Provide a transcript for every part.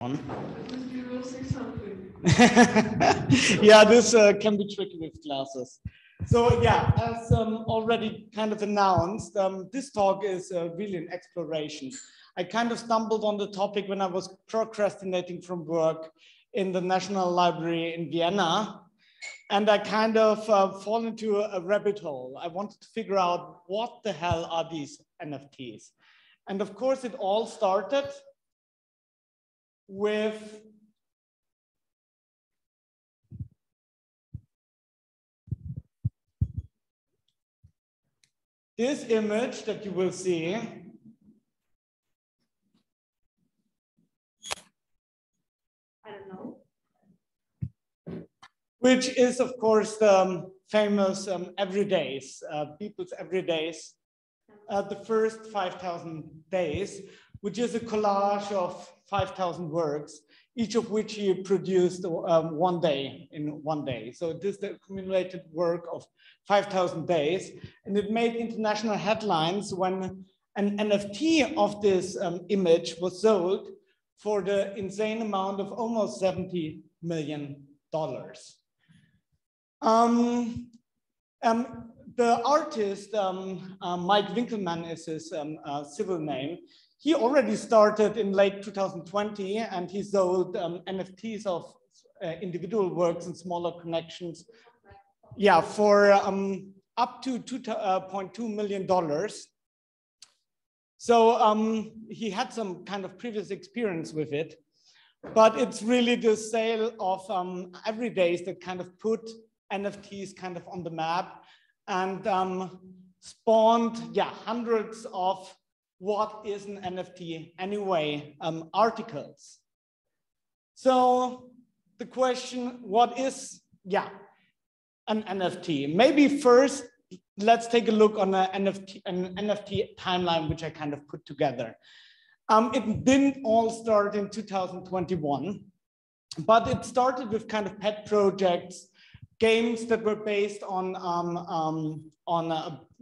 You will say something. Yeah, this can be tricky with glasses. So yeah, as already kind of announced, this talk is really an exploration. I kind of stumbled on the topic when I was procrastinating from work in the National Library in Vienna. And I kind of fall into a rabbit hole. I wanted to figure out what the hell are these NFTs? And of course, it all started with this image that you will see. I don't know. Which is, of course, the famous everydays, people's everydays, the first 5,000 days, which is a collage of 5,000 works, each of which he produced one day in one day. So this is the accumulated work of 5,000 days. And it made international headlines when an NFT of this image was sold for the insane amount of almost $70 million. The artist, Mike Winkelmann is his civil name. He already started in late 2020 and he sold NFTs of individual works and smaller connections. Yeah, for up to $2.2 million. So he had some kind of previous experience with it, but it's really the sale of everydays that kind of put NFTs kind of on the map and spawned, yeah, hundreds of what is an NFT anyway, articles. So the question, what is, yeah, an NFT? Maybe first, let's take a look on an NFT timeline, which I kind of put together. It didn't all start in 2021, but it started with kind of pet projects, games that were based on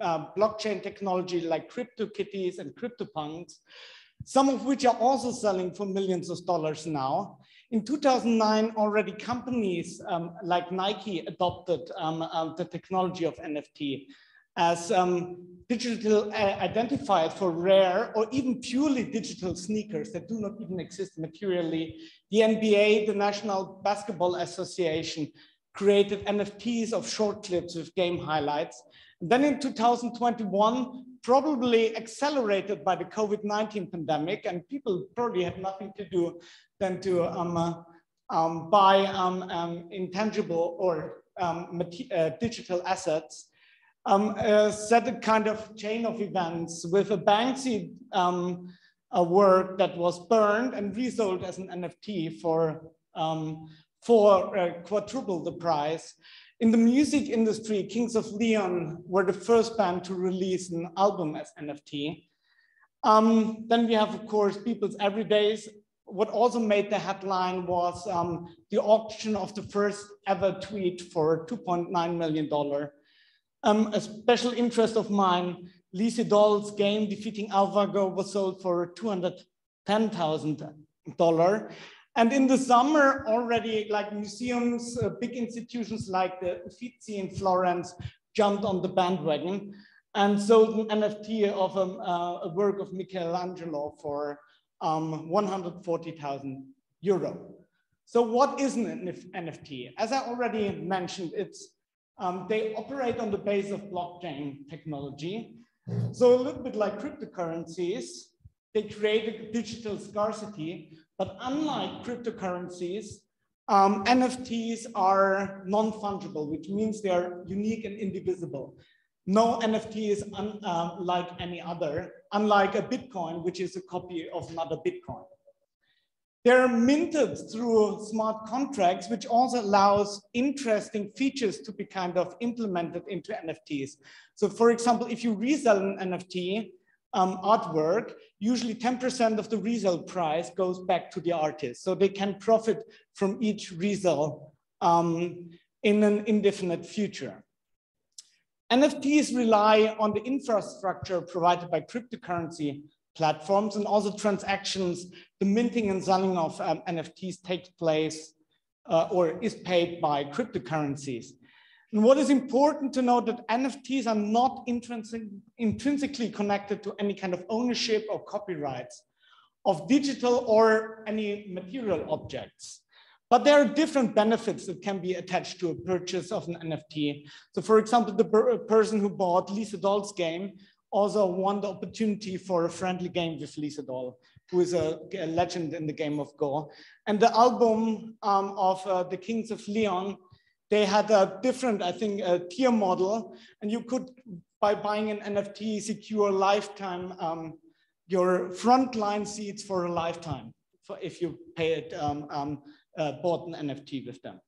blockchain technology like CryptoKitties and CryptoPunks, some of which are also selling for millions of dollars now. In 2009, already companies like Nike adopted the technology of NFT as digital identifiers for rare or even purely digital sneakers that do not even exist materially. The NBA, the National Basketball Association, created NFTs of short clips with game highlights. And then in 2021, probably accelerated by the COVID-19 pandemic, and people probably had nothing to do than to buy intangible or digital assets, set a kind of chain of events with a Banksy work that was burned and resold as an NFT for quadruple the price. In the music industry, Kings of Leon were the first band to release an album as NFT. Then we have, of course, people's everydays. What also made the headline was the auction of the first ever tweet for $2.9 million. A special interest of mine, Lee Sedol's game defeating AlphaGo was sold for $210,000. And in the summer, already like museums, big institutions like the Uffizi in Florence jumped on the bandwagon and sold an NFT of a work of Michelangelo for 140,000 euro. So what is an NFT? As I already mentioned, it's they operate on the base of blockchain technology. So a little bit like cryptocurrencies, they create a digital scarcity. But unlike cryptocurrencies, NFTs are non-fungible, which means they are unique and indivisible. No NFT is like any other, unlike a Bitcoin, which is a copy of another Bitcoin. They're minted through smart contracts, which also allows interesting features to be kind of implemented into NFTs. So for example, if you resell an NFT, artwork, usually 10% of the resale price goes back to the artist. So they can profit from each resale in an indefinite future. NFTs rely on the infrastructure provided by cryptocurrency platforms, and also transactions, the minting and selling of NFTs takes place or is paid by cryptocurrencies. And what is important to note that NFTs are not intrinsically connected to any kind of ownership or copyrights of digital or any material objects. But there are different benefits that can be attached to a purchase of an NFT. So for example, the person who bought Lisa Doll's game also won the opportunity for a friendly game with Lisa Doll, who is a legend in the game of Go. And the album of the Kings of Leon, they had a different, I think, tier model, and you could, by buying an NFT, secure lifetime, your frontline seats for a lifetime, if you pay it, bought an NFT with them.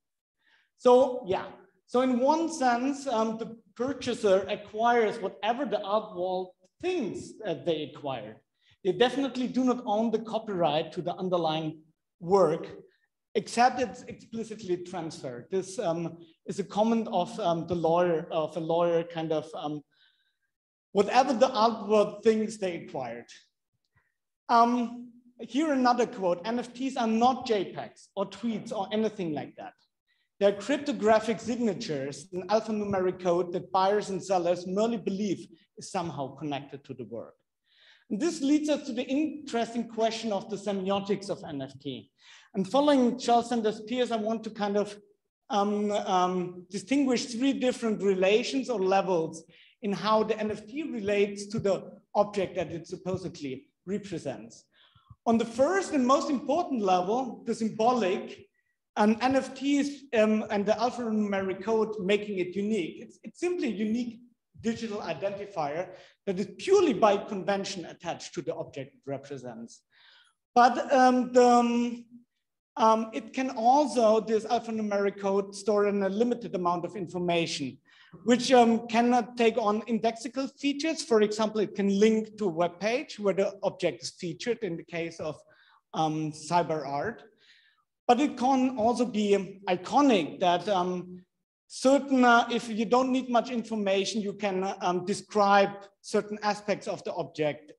So yeah, so in one sense, the purchaser acquires whatever the art wall thinks that they acquired. They definitely do not own the copyright to the underlying work, except it's explicitly transferred. This is a comment of a lawyer kind of, whatever the artwork thinks they acquired. Here another quote, NFTs are not JPEGs or tweets or anything like that. They're cryptographic signatures, an alphanumeric code that buyers and sellers merely believe is somehow connected to the work. And this leads us to the interesting question of the semiotics of NFT. And following Charles Sanders Peirce, I want to kind of distinguish three different relations or levels in how the NFT relates to the object that it supposedly represents. On the first and most important level, the symbolic, an NFT is, and the alphanumeric code making it unique. It's simply a unique digital identifier that is purely by convention attached to the object it represents. But it can also, this alphanumeric code, store in a limited amount of information, which cannot take on indexical features. For example, it can link to a web page where the object is featured in the case of cyber art. But it can also be iconic that certain, if you don't need much information, you can describe certain aspects of the object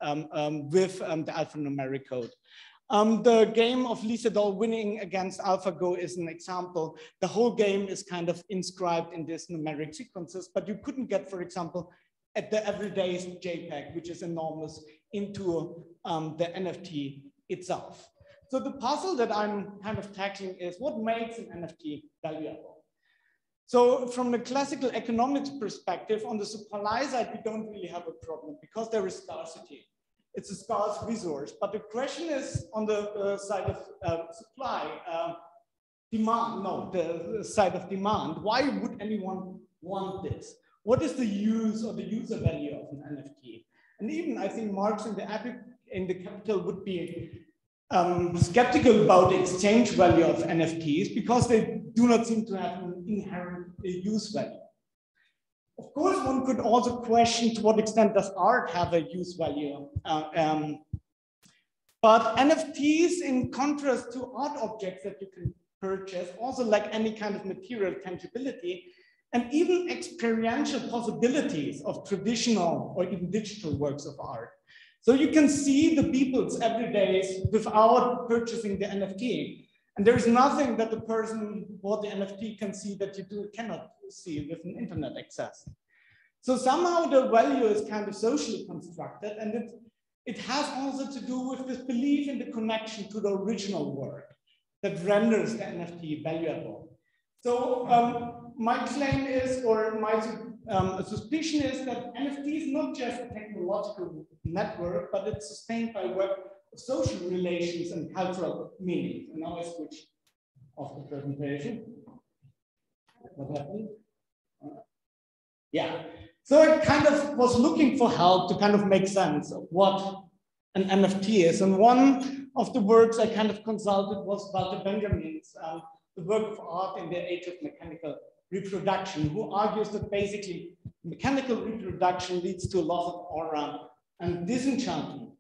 with the alphanumeric code. The game of Lisa Doll winning against AlphaGo is an example. The whole game is kind of inscribed in these numeric sequences, but you couldn't get, for example, at the everyday JPEG, which is enormous, into the NFT itself. So the puzzle that I'm kind of tackling is what makes an NFT valuable? So from the classical economics perspective, on the supply side, we don't really have a problem because there is scarcity. It's a scarce resource, but the question is on the side of supply, demand, no, the side of demand. Why would anyone want this? What is the use or the user value of an NFT? And even I think Marx in the Capital would be skeptical about the exchange value of NFTs because they do not seem to have an inherent use value. Of course, one could also question to what extent does art have a use value. But NFTs, in contrast to art objects that you can purchase, also like any kind of material tangibility, and even experiential possibilities of traditional or even digital works of art. So you can see the people's everydays without purchasing the NFT. And there is nothing that the person who bought the NFT can see that you cannot see with an internet access. So somehow the value is kind of socially constructed, and it has also to do with this belief in the connection to the original work that renders the NFT valuable. So my claim is, or my suspicion is that NFT is not just a technological network, but it's sustained by a web of social relations and cultural meanings. And now I switch off the presentation. What happened? Yeah. So I kind of was looking for help to kind of make sense of what an NFT is. And one of the works I kind of consulted was Walter Benjamin's The Work of Art in the Age of Mechanical Reproduction, who argues that basically mechanical reproduction leads to a loss of aura and disenchantment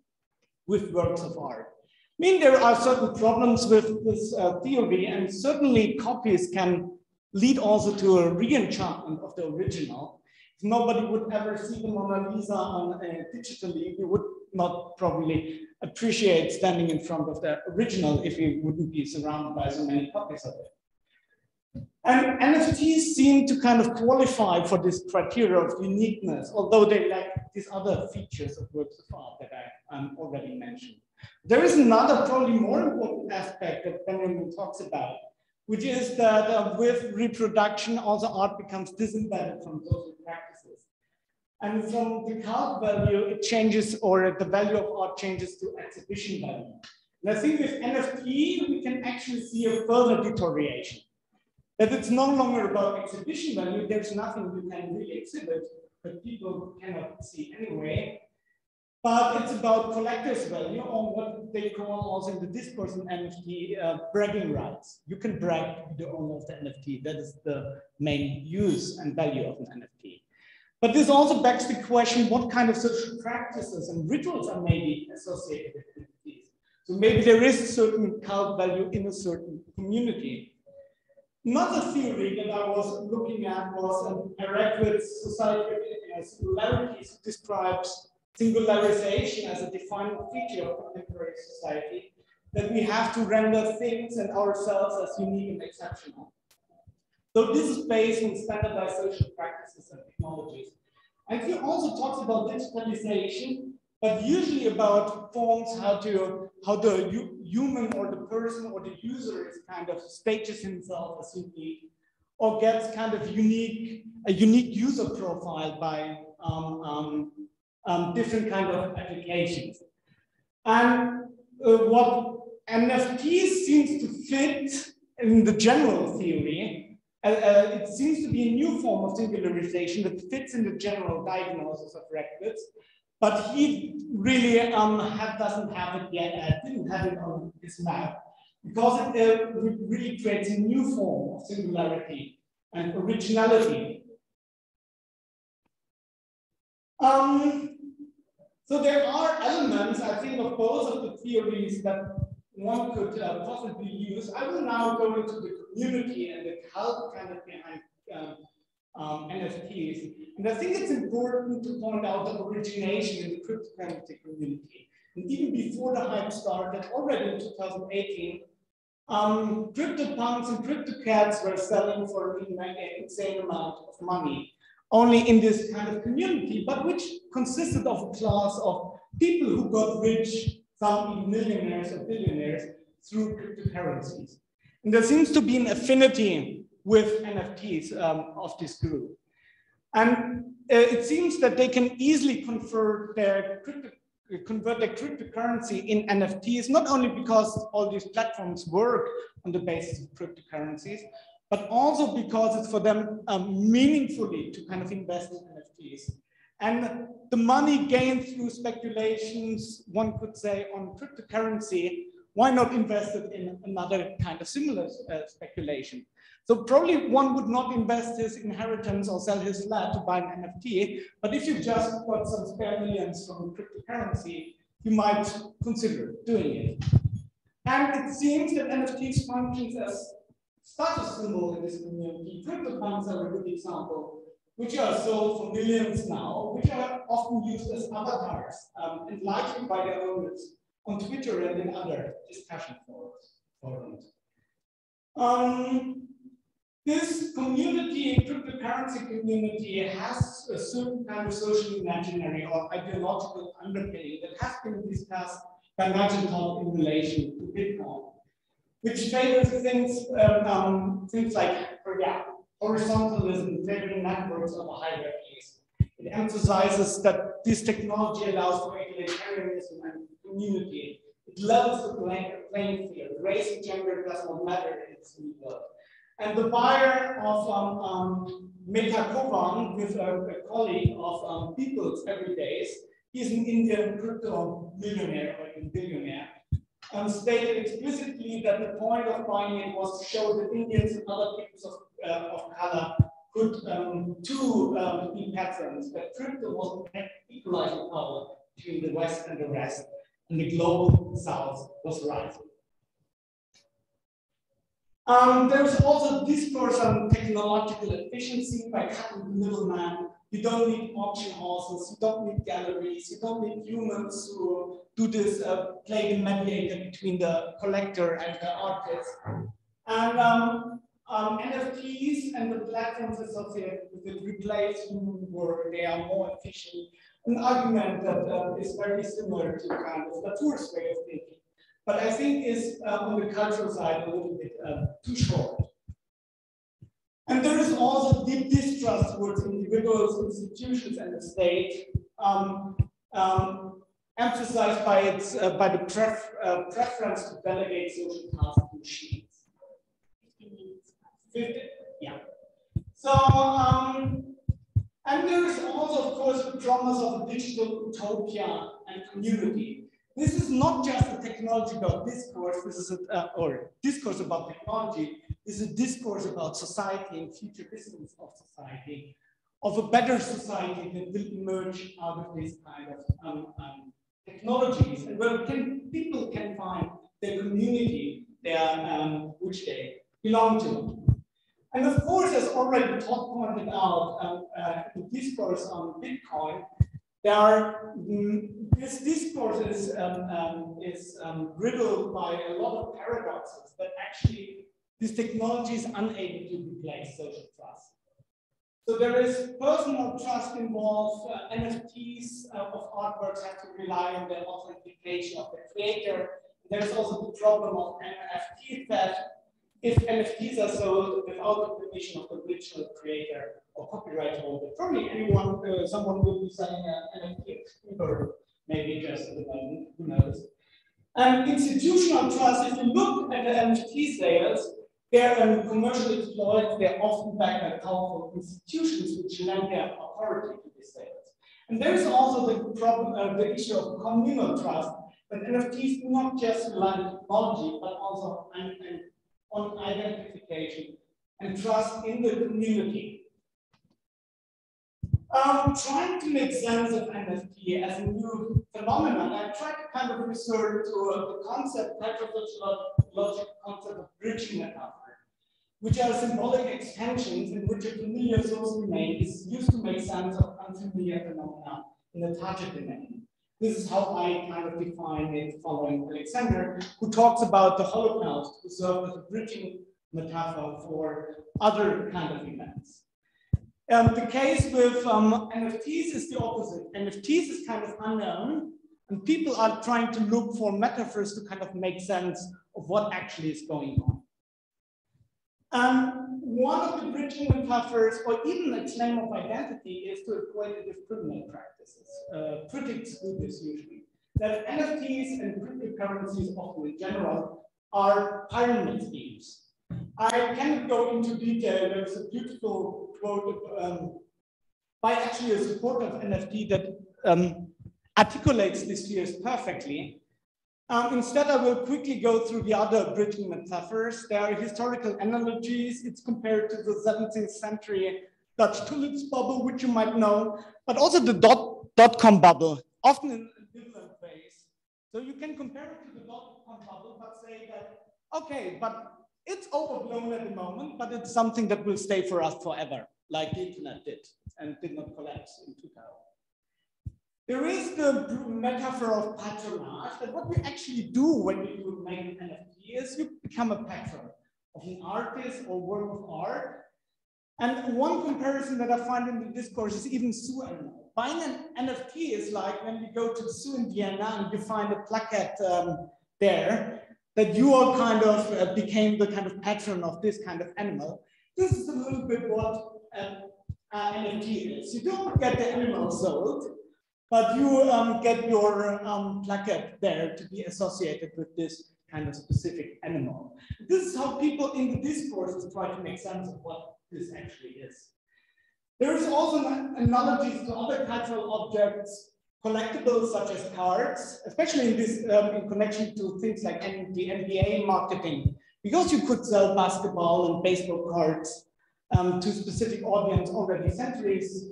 with works of art. I mean, there are certain problems with this theory, and certainly copies can lead also to a re-enchantment of the original. If nobody would ever see the Mona Lisa on digitally, we would not probably appreciate standing in front of the original if we wouldn't be surrounded by so many copies of it. And NFTs seem to kind of qualify for this criteria of uniqueness, although they lack these other features of works of art that I already mentioned. There is another, probably more important aspect that Benjamin talks about, which is that with reproduction, also art becomes disembedded from social practices. And from the cult value, it changes, or the value of art changes to exhibition value. And I think with NFT, we can actually see a further deterioration. That it's no longer about exhibition value, there's nothing you can really exhibit, but people cannot see anyway. But it's about collector's value, or what they call also in the discourse in NFT, bragging rights. You can brag to the owner of the NFT. That is the main use and value of an NFT. But this also begs the question, what kind of social practices and rituals are maybe associated with NFTs? So maybe there is a certain cult value in a certain community. Another theory that I was looking at was a Reproduction society of singularities, who describes singularization as a defining feature of contemporary society, that we have to render things and ourselves as unique and exceptional. So this is based on standardized social practices and technologies. And he also talks about digitalization, but usually about forms how the human or the person or the user is kind of stages himself as unique, or gets kind of a unique user profile by different kind of applications. And what NFTs seems to fit in the general theory, it seems to be a new form of singularization that fits in the general diagnosis of records, but he really doesn't have it yet, didn't have it on his map, because it really creates a new form of singularity and originality. So there are elements, I think, of both of the theories that one could possibly use. I will now go into the community and the cult kind of behind NFTs. And I think it's important to point out the origination in the cryptocurrency community. And even before the hype started, already in 2018, CryptoPunks and CryptoCats were selling for an insane amount of money, only in this kind of community, but which consisted of a class of people who got rich, some millionaires or billionaires, through cryptocurrencies. And there seems to be an affinity with NFTs of this group. And it seems that they can easily convert their cryptocurrency in NFTs, not only because all these platforms work on the basis of cryptocurrencies, but also because it's for them meaningfully to kind of invest in NFTs. And the money gained through speculations, one could say, on cryptocurrency, why not invest it in another kind of similar speculation? So probably one would not invest his inheritance or sell his flat to buy an NFT, but if you just got some spare millions from cryptocurrency, you might consider doing it. And it seems that NFTs functions as status symbol in this community. CryptoPunks are a good example, which are sold for millions now, which are often used as avatars and liked by their owners on Twitter and in other discussion forums. This community, cryptocurrency community, has a certain kind of social imaginary or ideological underpinning that has been discussed by Nigel in relation to Bitcoin, which favors things like horizontalism, favoring networks over hierarchies. It emphasizes that this technology allows for egalitarianism and community. It levels the playing field. Race and gender does not matter in this new world. And the buyer of Metakovan, with a colleague of People's Everydays, he's an Indian crypto millionaire or even billionaire, stated explicitly that the point of buying it was to show that Indians and other peoples of color could too be patrons, that crypto was an equalizing power between the West and the rest, and the global South was rising. There's also discourse on technological efficiency by cutting the middleman You don't need auction houses, you don't need galleries, you don't need humans who do this, play the mediator between the collector and the artist. And NFTs and the platforms associated with it replace human work. They are more efficient. An argument that is very similar to kind of Latour's way of thinking, but I think is on the cultural side a little bit too short. And there is also deep distrust towards individuals, institutions, and the state, emphasized by its by the preference to delegate social tasks to machines. 50, yeah. So, and there is also, of course, the promise of a digital utopia and community. This is not just a technological discourse. This is or discourse about technology. This is a discourse about society and future business of society, of a better society that will emerge out of this kind of technologies, and where people can find their community, which they belong to. And of course, as already Todd pointed out, the discourse on Bitcoin, this discourse is riddled by a lot of paradoxes that actually this technology is unable to replace social trust. So there is personal trust involved. NFTs of artworks have to rely on the authentication of the creator. There's also the problem of NFT theft. If NFTs are sold without the permission of the original creator or copyright holder, probably someone will be selling an NFT or maybe just at the moment, who knows. And institutional trust, if you look at the NFT sales, they're commercially exploited, they're often backed by powerful institutions which lend their authority to these sales. And there's also the problem, the issue of communal trust, that NFTs do not just rely on technology, but also on identification and trust in the community. Trying to make sense of NFT as a new phenomenon, I tried to kind of refer to the concept, cultural-sociological concept of bridging metaphor, which are symbolic extensions in which a familiar source domain is used to make sense of unfamiliar phenomena in the target domain. This is how I kind of define it following Alexander, who talks about the Holocaust, who served as a bridging metaphor for other kind of events. The case with NFTs is the opposite. NFTs is kind of unknown, and people are trying to look for metaphors to kind of make sense of what actually is going on. One of the bridging metaphors, or even a claim of identity, is to equate it with criminal practices. Critics do this usually. That NFTs and cryptocurrencies, often in general, are pyramid schemes. I cannot go into detail. There's a beautiful quote by actually a supporter of NFT that articulates these fears perfectly. Instead, I will quickly go through the other bridging metaphors. There are historical analogies. It's compared to the 17th century Dutch tulips bubble, which you might know, but also the dot-com bubble, often in different ways. So you can compare it to the dot-com bubble, but say that, okay, but it's overblown at the moment, but it's something that will stay for us forever, like the internet did, and did not collapse in 2000. There is the metaphor of patronage, that what we actually do when you make an NFT is you become a patron of an artist or work of art. And one comparison that I find in the discourse is even zoo animal. Buying an NFT is like when you go to the zoo in Vienna and you find a placard there that you are kind of became the kind of patron of this kind of animal. This is a little bit what an NFT is. You don't get the animal sold, but you get your placard there to be associated with this kind of specific animal. This is how people in the discourses try to make sense of what this actually is. There is also analogies to other cultural objects, collectibles such as cards, especially in this in connection to things like the NBA marketing, because you could sell basketball and baseball cards to specific audience already centuries,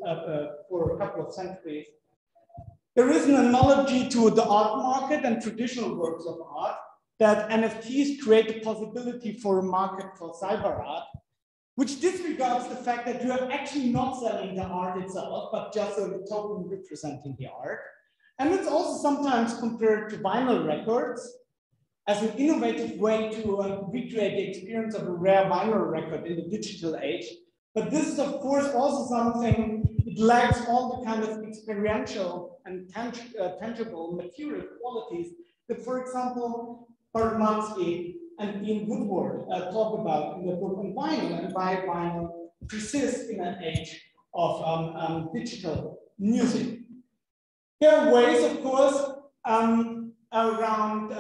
for a couple of centuries. There is an analogy to the art market and traditional works of art that NFTs create a possibility for a market for cyber art. which disregards the fact that you are actually not selling the art itself, but just a token representing the art. And it's also sometimes compared to vinyl records as an innovative way to recreate the experience of a rare vinyl record in the digital age. But this is, of course, also something, it lacks all the kind of experiential and tangible material qualities that, for example, Bartmansky and Ian Woodward talk about in the book on vinyl, and why vinyl persists in an age of digital music. There are ways, of course, around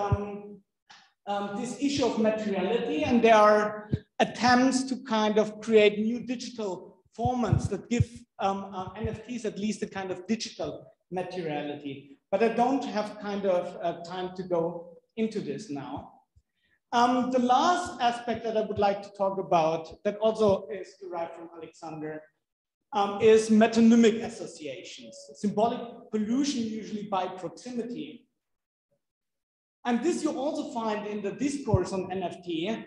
this issue of materiality, and there are attempts to kind of create new digital formats that give NFTs at least a kind of digital materiality. But I don't have kind of time to go into this now. The last aspect that I would like to talk about, that also is derived from Alexander, is metonymic associations, symbolic pollution, usually by proximity. And this you also find in the discourse on NFT,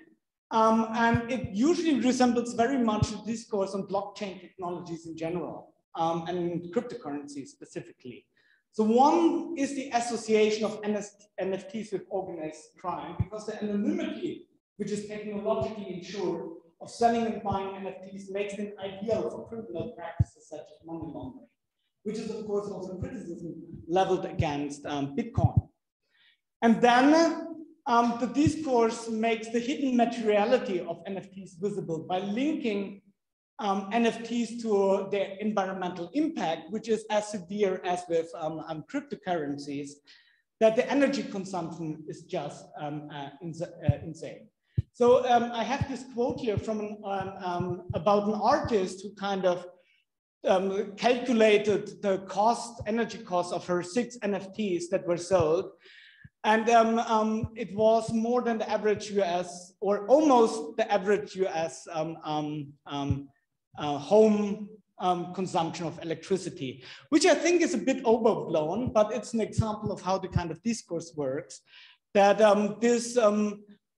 and it usually resembles very much the discourse on blockchain technologies in general, and cryptocurrencies specifically. So one is the association of NFTs with organized crime, because the anonymity, which is technologically ensured, of selling and buying NFTs makes them ideal for criminal practices such as money laundering, which is of course also criticism leveled against Bitcoin. And then the discourse makes the hidden materiality of NFTs visible by linking NFTs to their environmental impact, which is as severe as with cryptocurrencies, that the energy consumption is just insane. So I have this quote here from about an artist who kind of calculated the energy cost of her 6 NFTs that were sold. And it was more than the average US, or almost the average US home consumption of electricity, which I think is a bit overblown, but it's an example of how the kind of discourse works, that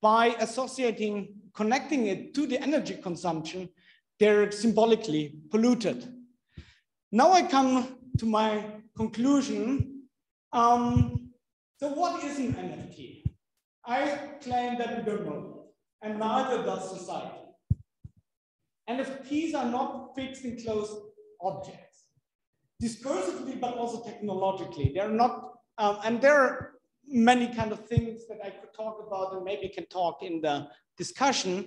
by associating, connecting it to the energy consumption, they're symbolically polluted. Now I come to my conclusion. So what is an NFT? I claim that we don't know, and neither does society. NFTs are not fixed and closed objects, discursively, but also technologically. They're not, and there are many kind of things that I could talk about and maybe can talk in the discussion.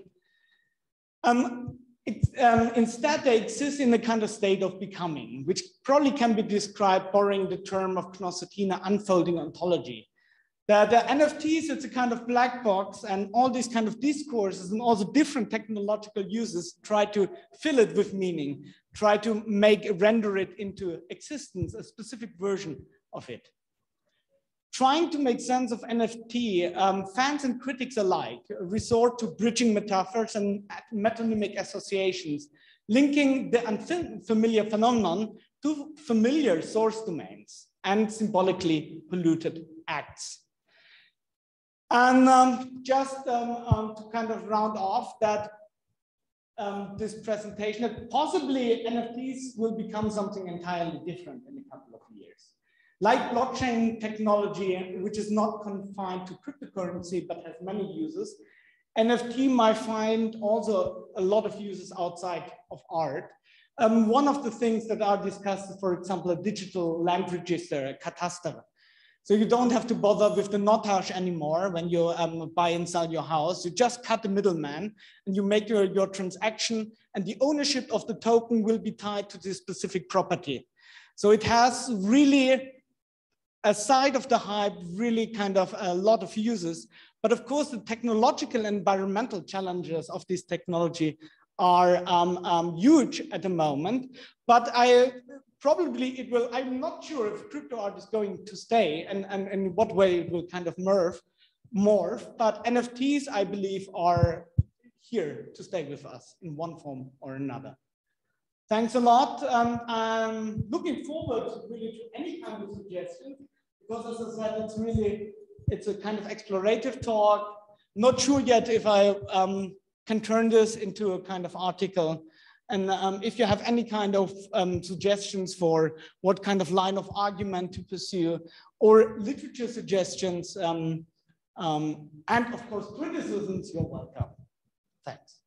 Instead, they exist in a kind of state of becoming, which probably can be described, borrowing the term of Knossotina, unfolding ontology. The NFTs, it's a kind of black box, and all these kind of discourses and also different technological uses try to fill it with meaning, try to render it into existence, a specific version of it. Trying to make sense of NFT, fans and critics alike resort to bridging metaphors and metonymic associations, linking the unfamiliar phenomenon to familiar source domains and symbolically polluted acts. And just to kind of round off that this presentation, that possibly NFTs will become something entirely different in a couple of years. Like blockchain technology, which is not confined to cryptocurrency, but has many uses, NFT might find also a lot of uses outside of art. One of the things that are discussed is, for example, a digital land register, a cataster. So you don't have to bother with the notage anymore when you buy and sell your house. You just cut the middleman and you make your transaction, and the ownership of the token will be tied to this specific property. So it has really, aside of the hype, really kind of a lot of uses. But of course, the technological and environmental challenges of this technology are huge at the moment. But probably it will, I'm not sure if crypto art is going to stay and in what way it will kind of morph, but NFTs, I believe, are here to stay with us in one form or another. Thanks a lot. I'm looking forward really to any kind of suggestions, because as I said, it's a kind of explorative talk. Not sure yet if I can turn this into a kind of article. And if you have any kind of suggestions for what kind of line of argument to pursue, or literature suggestions, and of course criticisms, you're welcome. Thanks.